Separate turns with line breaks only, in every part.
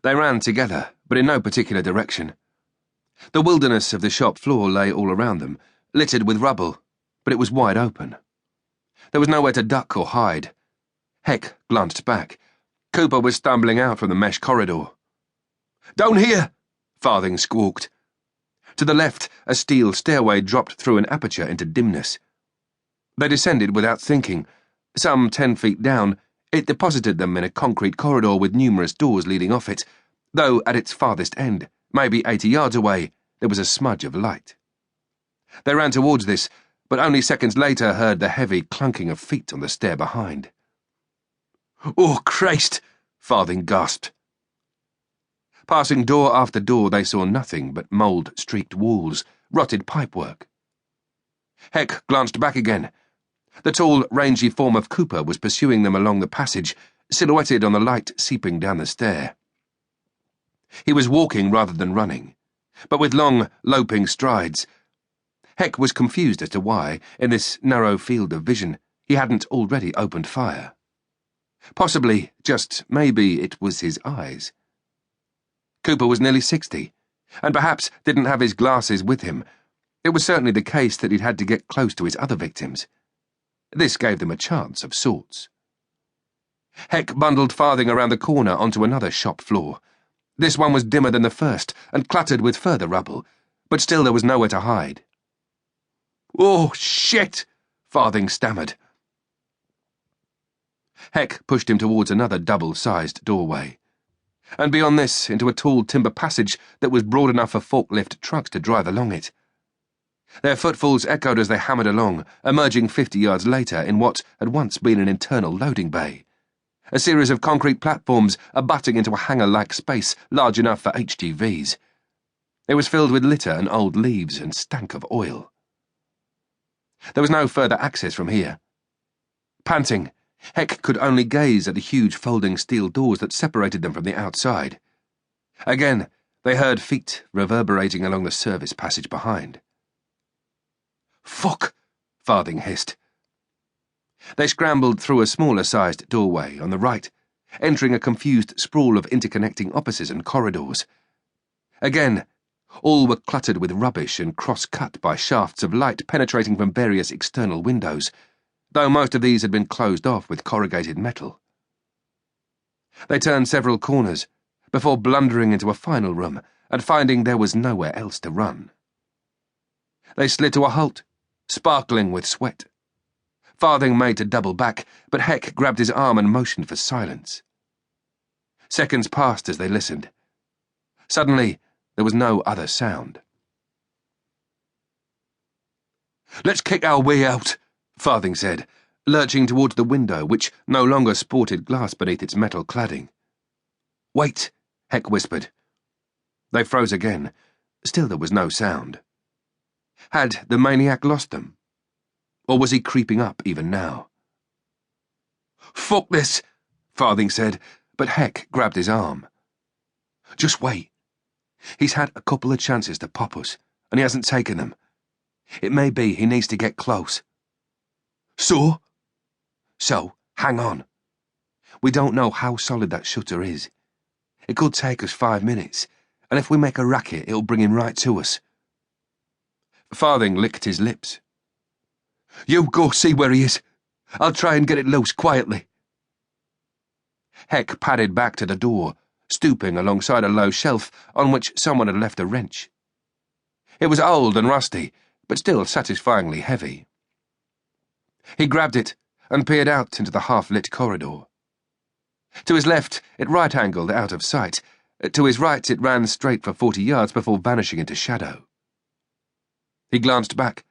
They ran together, but in no particular direction. The wilderness of the shop floor lay all around them, littered with rubble, but it was wide open. There was nowhere to duck or hide. Heck glanced back. Cooper was stumbling out from the mesh corridor. "Down here!" Farthing squawked. To the left, a steel stairway dropped through an aperture into dimness. They descended without thinking. Some 10 feet down, it deposited them in a concrete corridor with numerous doors leading off it, though at its farthest end, maybe 80 yards away, there was a smudge of light. They ran towards this, but only seconds later heard the heavy clunking of feet on the stair behind. "Oh, Christ!" Farthing gasped. Passing door after door, they saw nothing but mould-streaked walls, rotted pipework. Heck glanced back again. The tall, rangy form of Cooper was pursuing them along the passage, silhouetted on the light seeping down the stair. He was walking rather than running, but with long, loping strides. Heck was confused as to why, in this narrow field of vision, he hadn't already opened fire. Possibly, just maybe, it was his eyes. Cooper was nearly 60, and perhaps didn't have his glasses with him. It was certainly the case that he'd had to get close to his other victims. This gave them a chance of sorts. Heck bundled Farthing around the corner onto another shop floor. This one was dimmer than the first, and cluttered with further rubble, but still there was nowhere to hide. "Oh, shit!" Farthing stammered. Heck pushed him towards another double-sized doorway, and beyond this into a tall timber passage that was broad enough for forklift trucks to drive along it. Their footfalls echoed as they hammered along, emerging 50 yards later in what had once been an internal loading bay, a series of concrete platforms abutting into a hangar-like space large enough for HGVs. It was filled with litter and old leaves and stank of oil. There was no further access from here. Panting, Heck could only gaze at the huge folding steel doors that separated them from the outside. Again, they heard feet reverberating along the service passage behind. "Fuck!" Farthing hissed. They scrambled through a smaller-sized doorway on the right, entering a confused sprawl of interconnecting offices and corridors. Again, all were cluttered with rubbish and cross-cut by shafts of light penetrating from various external windows, though most of these had been closed off with corrugated metal. They turned several corners, before blundering into a final room and finding there was nowhere else to run. They slid to a halt, sparkling with sweat. Farthing made to double back, but Heck grabbed his arm and motioned for silence. Seconds passed as they listened. Suddenly, there was no other sound. "Let's kick our way out," Farthing said, lurching towards the window, which no longer sported glass beneath its metal cladding. "Wait," Heck whispered. They froze again. Still there was no sound. Had the maniac lost them? Or was he creeping up even now? "Fuck this," Farthing said, but Heck grabbed his arm. "Just wait. He's had a couple of chances to pop us, and he hasn't taken them. It may be he needs to get close." "So, hang on. We don't know how solid that shutter is. It could take us 5 minutes, and if we make a racket, it'll bring him right to us." Farthing licked his lips. "You go see where he is. I'll try and get it loose quietly." Heck padded back to the door, stooping alongside a low shelf on which someone had left a wrench. It was old and rusty, but still satisfyingly heavy. He grabbed it and peered out into the half-lit corridor. To his left, it right-angled out of sight. To his right, it ran straight for 40 yards before vanishing into shadow. He glanced back,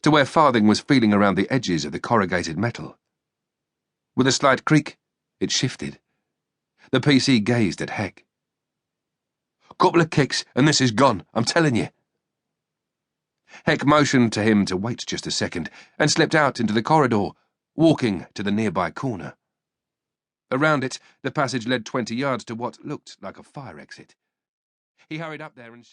to where Farthing was feeling around the edges of the corrugated metal. With a slight creak, it shifted. The PC gazed at Heck. "Couple of kicks, and this is gone, I'm telling you." Heck motioned to him to wait just a second, and slipped out into the corridor, walking to the nearby corner. Around it, the passage led 20 yards to what looked like a fire exit. He hurried up there and shut